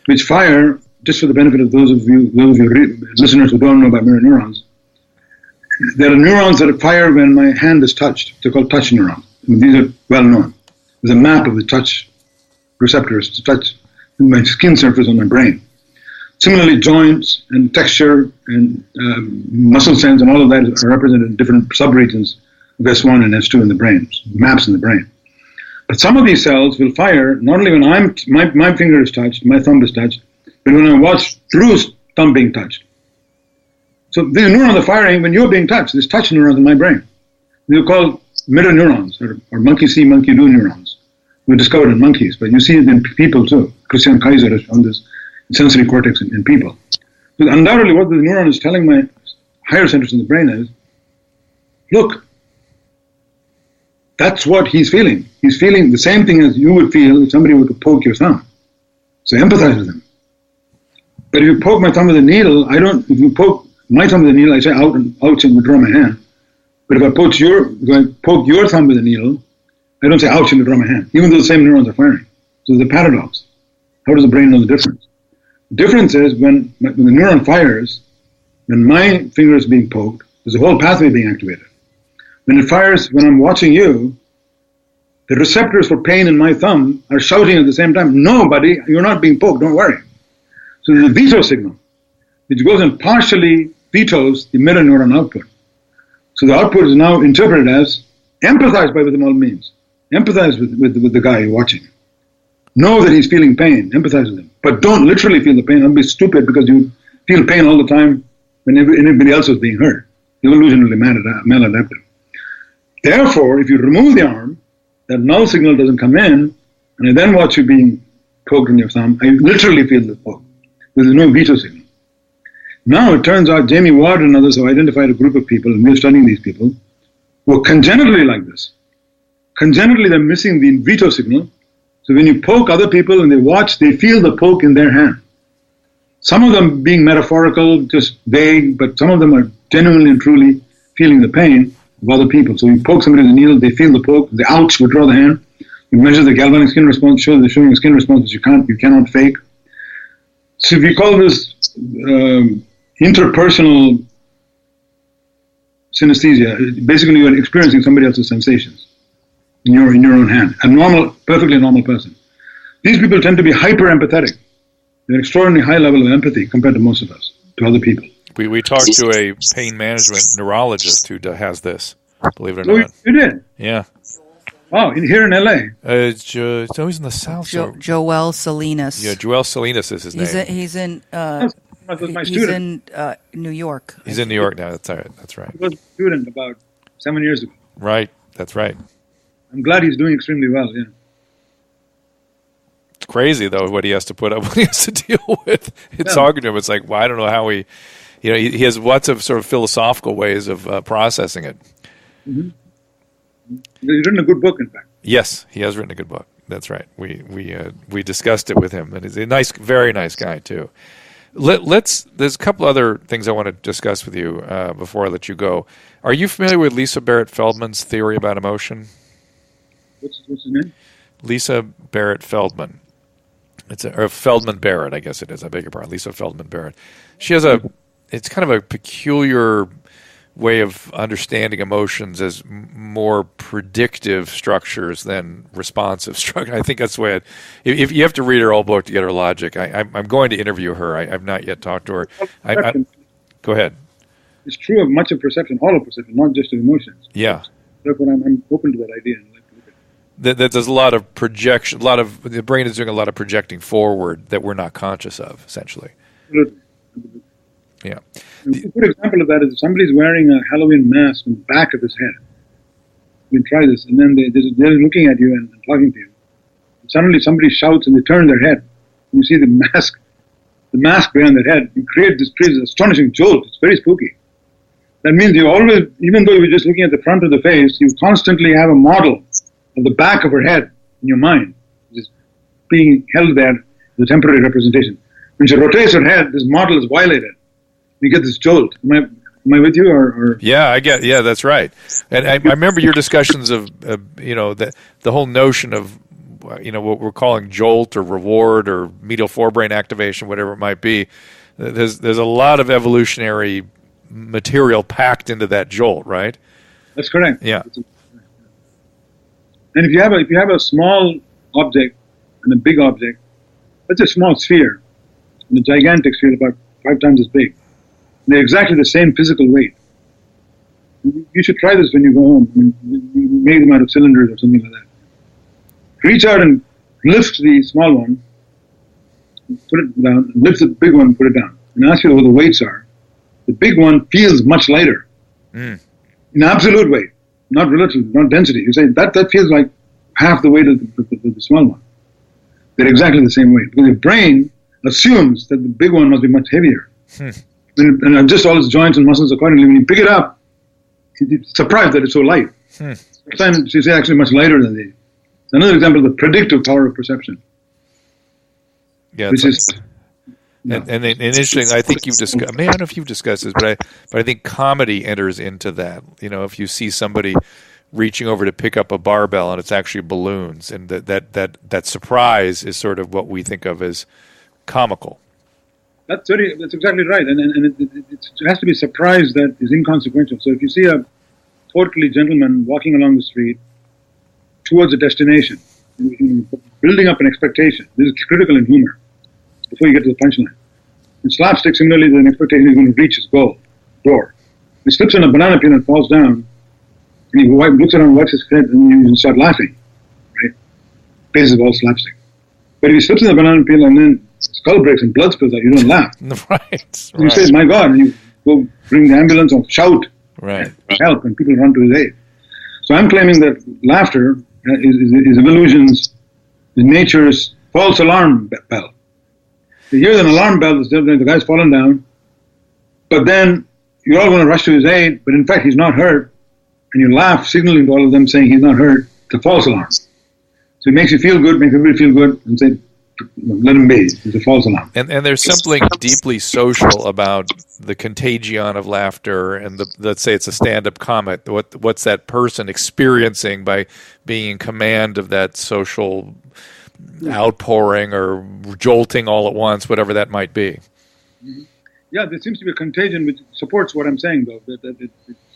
which fire, just for the benefit of those of you listeners who don't know about mirror neurons, there are neurons that fire when my hand is touched. They're called touch neurons. These are well known. There's a map of the touch receptors to touch my skin surface on my brain. Similarly, joints and texture and muscle sense and all of that are represented in different subregions of S1 and S2 in the brain, maps in the brain. But some of these cells will fire not only when my finger is touched, my thumb is touched, but when I watch Drew's thumb being touched. So these neurons are firing when you're being touched. There's touch neurons in my brain. They're called mirror neurons or monkey see, monkey do neurons. We discovered in monkeys, but you see it in people too. Christian Kaiser has found this sensory cortex in people. But undoubtedly what the neuron is telling my higher centers in the brain is, look, that's what he's feeling. He's feeling the same thing as you would feel if somebody were to poke your thumb. So empathize with him. But if you poke my thumb with a needle, if you poke my thumb with a needle, I say ouch and withdraw my hand. But if I poke your thumb with a needle, I don't say ouch and withdraw my hand, even though the same neurons are firing. So there's a paradox. How does the brain know the difference? The difference is when the neuron fires, when my finger is being poked, there's a whole pathway being activated. When it fires, when I'm watching you, the receptors for pain in my thumb are shouting at the same time, no, buddy, you're not being poked, don't worry. So there's a veto signal, which goes and partially vetoes the mirror neuron output. So the output is now interpreted as empathize with him all means. Empathize with the guy you're watching. Know that he's feeling pain, empathize with him. But don't literally feel the pain. Don't be stupid because you feel pain all the time when everybody else is being hurt. You're illusionally maladaptive. Therefore, if you remove the arm, that null signal doesn't come in, and I then watch you being poked in your thumb, I literally feel the poke. There's no veto signal. Now it turns out Jamie Ward and others have identified a group of people, and we're studying these people, who are congenitally like this. Congenitally, they're missing the veto signal. So when you poke other people and they watch, they feel the poke in their hand. Some of them being metaphorical, just vague, but some of them are genuinely and truly feeling the pain of other people. So you poke somebody with a needle, they feel the poke, they ouch, withdraw the hand. You measure the galvanic skin response, they're showing a skin response that you cannot fake. So if you call this interpersonal synesthesia, basically you're experiencing somebody else's sensations in your own hand. A perfectly normal person. These people tend to be hyper empathetic. They're extraordinarily high level of empathy compared to most of us, to other people. We talked to a pain management neurologist who has this, believe it or not. You did? Yeah. Oh, here in L.A.? It's always in the South. Joel Salinas. Yeah, Joel Salinas is his name. He's in New York. He's in New York now. That's right. That's right. He was a student about 7 years ago. Right. That's right. I'm glad he's doing extremely well, yeah. It's crazy, though, what he has to put up, what he has to deal with. It's talking to him. It's like, well, I don't know how he has lots of sort of philosophical ways of processing it. Mm-hmm. He's written a good book, in fact. Yes, he has written a good book. That's right. We discussed it with him, and he's a nice, very nice guy too. There's a couple other things I want to discuss with you before I let you go. Are you familiar with Lisa Barrett Feldman's theory about emotion? What's his name? Lisa Barrett Feldman. Or Feldman Barrett, I guess it is. I beg your pardon. Lisa Feldman Barrett. She has it's kind of a peculiar way of understanding emotions as more predictive structures than responsive structure. I think that's the way if you have to read her whole book to get her logic. I'm going to interview her. I've not yet talked to her. Go ahead. It's true of much of perception, all of perception, not just of emotions. Yeah. Therefore, I'm open to that idea. That there's a lot of projection, the brain is doing a lot of projecting forward that we're not conscious of, essentially. Absolutely. Yeah. A good example of that is if somebody's wearing a Halloween mask on the back of his head, can try this. And then they're looking at you and talking to you. And suddenly somebody shouts and they turn their head. And you see the mask behind their head. You create this astonishing jolt. It's very spooky. That means you always, even though you're just looking at the front of the face, you constantly have a model of the back of her head in your mind, just being held there, the temporary representation. When she rotates her head, this model is violated. You get this jolt. Am I with you? Or? Yeah, yeah, that's right. And I remember your discussions of, the whole notion of, what we're calling jolt or reward or medial forebrain activation, whatever it might be. There's a lot of evolutionary material packed into that jolt, right? That's correct. Yeah. And if you have a small object and a big object, that's a small sphere and a gigantic sphere about 5 times as big. They're exactly the same physical weight. You should try this when you go home. You make them out of cylinders or something like that. Reach out and lift the small one, put it down, lift the big one, put it down, and ask you what the weights are. The big one feels much lighter in absolute weight, not relative, not density. You say that feels like half the weight of the small one. They're exactly the same weight because the brain assumes that the big one must be much heavier. And adjust all its joints and muscles accordingly. When you pick it up, you're surprised that it's so light. Sometimes it's actually much lighter than these. Another example of the predictive power of perception. Yeah, which is, and interesting. I think you've discussed. I don't know if you've discussed this, but I think comedy enters into that. If you see somebody reaching over to pick up a barbell and it's actually balloons, and that surprise is sort of what we think of as comical. That's exactly right, and it has to be surprise that is inconsequential. So if you see a portly gentleman walking along the street towards a destination, building up an expectation. This is critical in humor, before you get to the punchline. In slapstick, similarly, there's an expectation he's going to reach his door. He slips on a banana peel and falls down, and he looks around, wipes his head, and you start laughing, right? This is all slapstick. But if he slips on the banana peel and then skull breaks and blood spills out, you don't laugh. Right. You say, my God, and you go bring the ambulance or shout, right, help, and people run to his aid. So I'm claiming that laughter is evolution's, nature's false alarm bell. You hear an alarm bell, the guy's fallen down, but then you're all going to rush to his aid, but in fact he's not hurt, and you laugh, signaling to all of them saying he's not hurt. It's a false alarm. So it makes you feel good, makes everybody feel good, and say, let him be. It's a false alarm. And there's something deeply social about the contagion of laughter, and let's say it's a stand-up comic. What's that person experiencing by being in command of that social outpouring or jolting all at once, whatever that might be? Yeah, there seems to be a contagion which supports what I'm saying, though, that it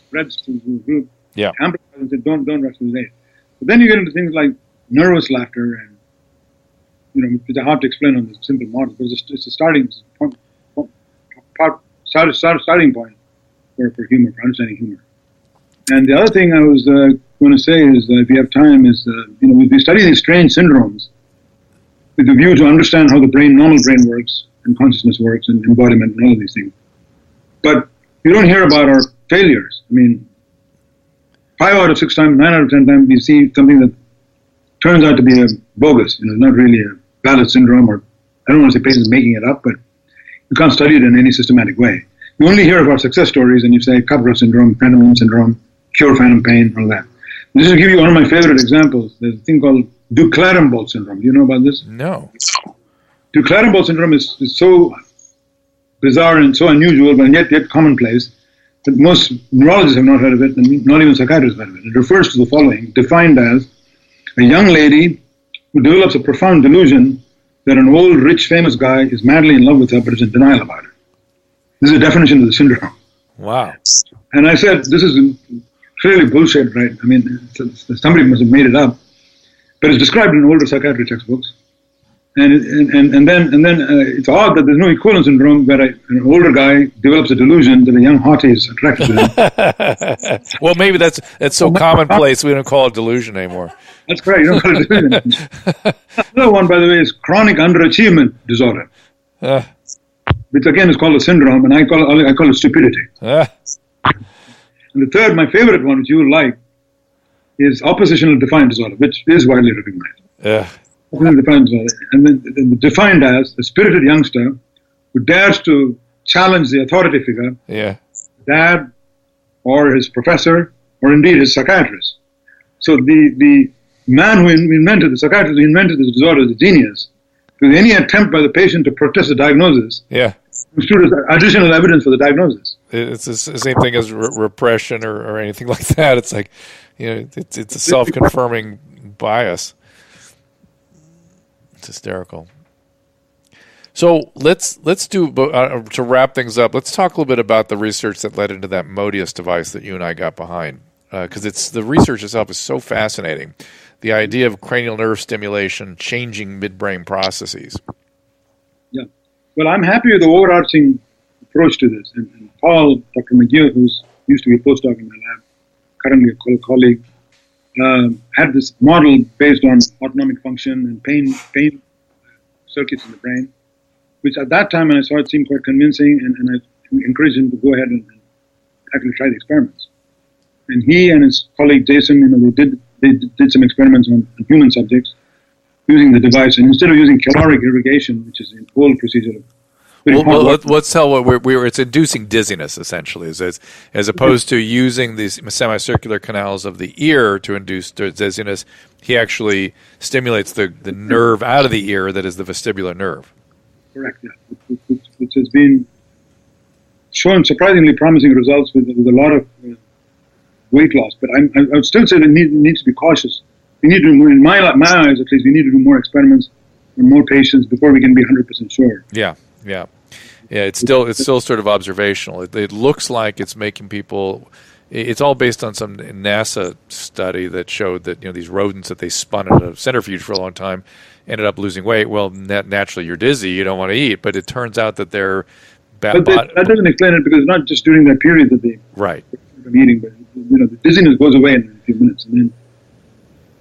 spreads to the group. Yeah. Amplifies and says, don't rush to the aid. But then you get into things like nervous laughter and which are hard to explain on this simple model, because it's a starting point for humor, for understanding humor. And the other thing I was going to say is, if you have time, is we study these strange syndromes with the view to understand how the normal brain works, and consciousness works, and embodiment, and all of these things. But you don't hear about our failures. I mean, 5 out of 6 times, 9 out of 10 times, we see something that turns out to be bogus. Not really a valid syndrome, or I don't want to say patients making it up, but you can't study it in any systematic way. You only hear of our success stories, and you say Capgras Syndrome, phantom limb syndrome, cure phantom pain, all that. This will give you one of my favorite examples. There's a thing called Duclarenbolt syndrome. Do you know about this? No. Duclarenbolt syndrome is so bizarre and so unusual, and yet commonplace, that most neurologists have not heard of it, and not even psychiatrists have heard of it. It refers to the following, defined as a young lady who develops a profound delusion that an old, rich, famous guy is madly in love with her, but is in denial about it. This is a definition of the syndrome. Wow. And I said, this is clearly bullshit, right? I mean, somebody must have made it up. But it's described in older psychiatry textbooks. And then it's odd that there's no equivalent syndrome where an older guy develops a delusion that a young hottie is attracted to him. Well, maybe that's so commonplace we don't call it delusion anymore. That's correct. You don't call it delusion. Another one, by the way, is chronic underachievement disorder, which again is called a syndrome, and I call it stupidity. And the third, my favorite one, which you will like, is oppositional defiant disorder, which is widely recognized. Oppositional defiant disorder. And then defined as a spirited youngster who dares to challenge the authority figure, dad or his professor, or indeed his psychiatrist. So the man who invented, the psychiatrist who invented this disorder is a genius, because any attempt by the patient to protest the diagnosis constitutes additional evidence for the diagnosis. It's the same thing as repression or anything like that. It's like, it's a self-confirming bias. It's hysterical. So let's do, to wrap things up, let's talk a little bit about the research that led into that Modius device that you and I got behind, because the research itself is so fascinating. The idea of cranial nerve stimulation changing midbrain processes. Yeah. Well, I'm happy with the overarching approach to this. And Paul, Dr. McGeough, who's used to be a postdoc in my lab, currently a colleague, had this model based on autonomic function and pain circuits in the brain, which at that time, when I saw it, seemed quite convincing, and I encouraged him to go ahead and actually try the experiments. And he and his colleague Jason, they did some experiments on human subjects using the device, and instead of using caloric irrigation, which is an old procedure. Let's tell what it's inducing dizziness, essentially, as opposed to using these semicircular canals of the ear to induce dizziness. He actually stimulates the nerve out of the ear that is the vestibular nerve. Correct, yeah. Which has been shown surprisingly promising results with a lot of weight loss. But I would still say that needs to be cautious. We need to, in my eyes at least, we need to do more experiments on more patients before we can be 100% sure. Yeah. It's still sort of observational. It looks like it's making people. It's all based on some NASA study that showed that these rodents that they spun in a centrifuge for a long time ended up losing weight. Well, naturally you're dizzy, you don't want to eat, but it turns out that they're. But that doesn't explain it, because it's not just during that period that they eating, but the dizziness goes away in a few minutes, and then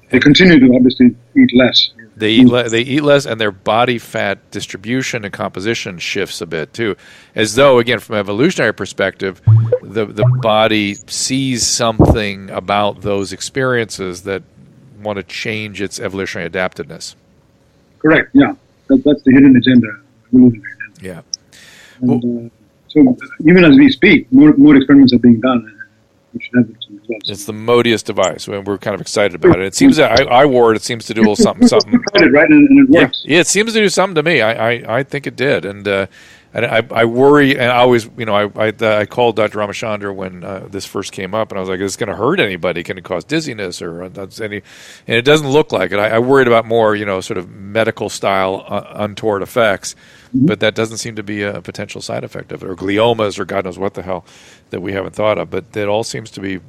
they continue to obviously eat less. They eat less, and their body fat distribution and composition shifts a bit too, as though, again, from an evolutionary perspective, the body sees something about those experiences that want to change its evolutionary adaptiveness. Correct. Yeah, that's the hidden agenda. Yeah. And, so even as we speak, more experiments are being done. We should have some results. It's the Modius device, and we're kind of excited about it. It seems that I wore it. It seems to do a little something. Right, and it works. Yeah, it seems to do something to me. I think it did, and I worry. And I always, I called Dr. Ramachandran when this first came up, and I was like, "Is this going to hurt anybody? Can it cause dizziness or any?" And it doesn't look like it. I worried about more, sort of medical style untoward effects. But that doesn't seem to be a potential side effect of it, or gliomas, or God knows what the hell that we haven't thought of. But it all seems to be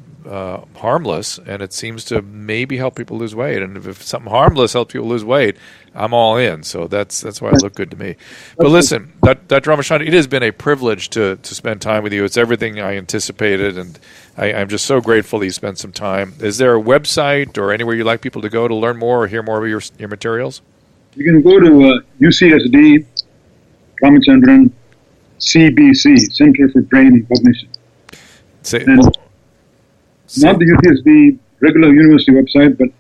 harmless, and it seems to maybe help people lose weight. And if something harmless helps people lose weight, I'm all in. So that's why it looked good to me. But listen, Dr. Ramachandran, it has been a privilege to spend time with you. It's everything I anticipated, and I'm just so grateful that you spent some time. Is there a website or anywhere you'd like people to go to learn more or hear more of your materials? You can go to UCSD, Ramachandran, CBC, Center for Brain and Cognition. Not the UCSD regular university website, but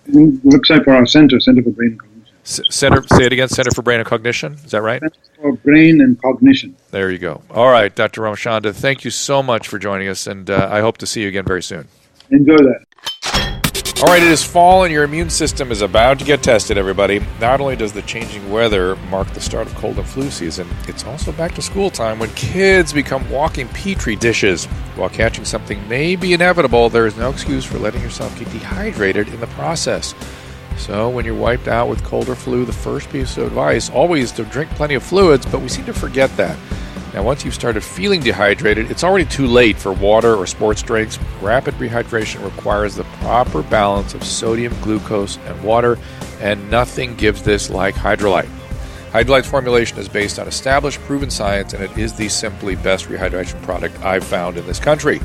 the website for our Center for Brain and Cognition. Say it again, Center for Brain and Cognition, is that right? Center for Brain and Cognition. There you go. All right, Dr. Ramachandran, thank you so much for joining us, and I hope to see you again very soon. Enjoy that. All right, it is fall and your immune system is about to get tested, everybody. Not only does the changing weather mark the start of cold and flu season, it's also back to school time when kids become walking petri dishes. While catching something may be inevitable, there is no excuse for letting yourself get dehydrated in the process. So when you're wiped out with cold or flu, the first piece of advice, always to drink plenty of fluids, but we seem to forget that. Now, once you've started feeling dehydrated, it's already too late for water or sports drinks. Rapid rehydration requires the proper balance of sodium, glucose, and water, and nothing gives this like Hydrolyte. Hydrolyte's formulation is based on established, proven science, and it is the simply best rehydration product I've found in this country.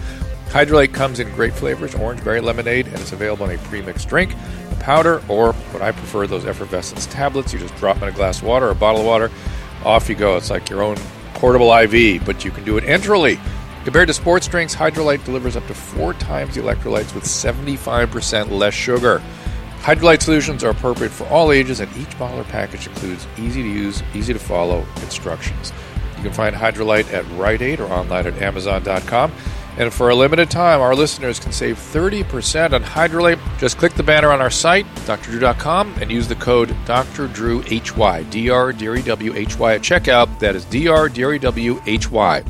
Hydrolyte comes in great flavors, orange, berry, lemonade, and it's available in a pre-mixed drink, a powder, or what I prefer, those effervescence tablets. You just drop in a glass of water or a bottle of water, off you go. It's like your own portable IV, but you can do it enterally. Compared to sports drinks, Hydrolyte delivers up to 4 times the electrolytes with 75% less sugar. Hydrolyte solutions are appropriate for all ages, and each bottle or package includes easy-to-use, easy-to-follow instructions. You can find Hydrolyte at Rite Aid or online at Amazon.com. And for a limited time, our listeners can save 30% on Hydrolyte. Just click the banner on our site, drdrew.com, and use the code DRDREWHY, D-R-D-R-E-W-H-Y at checkout. That is D-R-D-R-E-W-H-Y.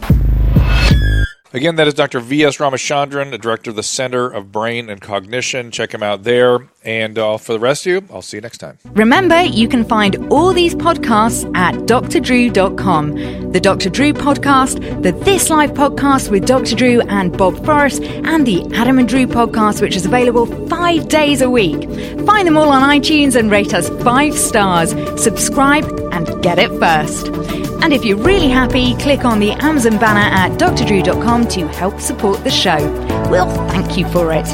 Again, that is Dr. V.S. Ramachandran, the director of the Center of Brain and Cognition. Check him out there. And for the rest of you, I'll see you next time. Remember, you can find all these podcasts at drdrew.com. The Dr. Drew podcast, the This Life podcast with Dr. Drew and Bob Forrest, and the Adam and Drew podcast, which is available 5 days a week. Find them all on iTunes and rate us 5 stars. Subscribe and get it first. And if you're really happy, click on the Amazon banner at drdrew.com to help support the show. We'll thank you for it.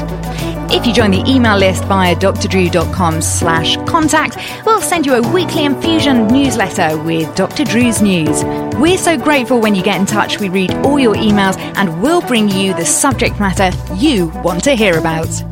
If you join the email list via drdrew.com/contact, we'll send you a weekly infusion newsletter with Dr. Drew's news. We're so grateful when you get in touch. We read all your emails and we'll bring you the subject matter you want to hear about.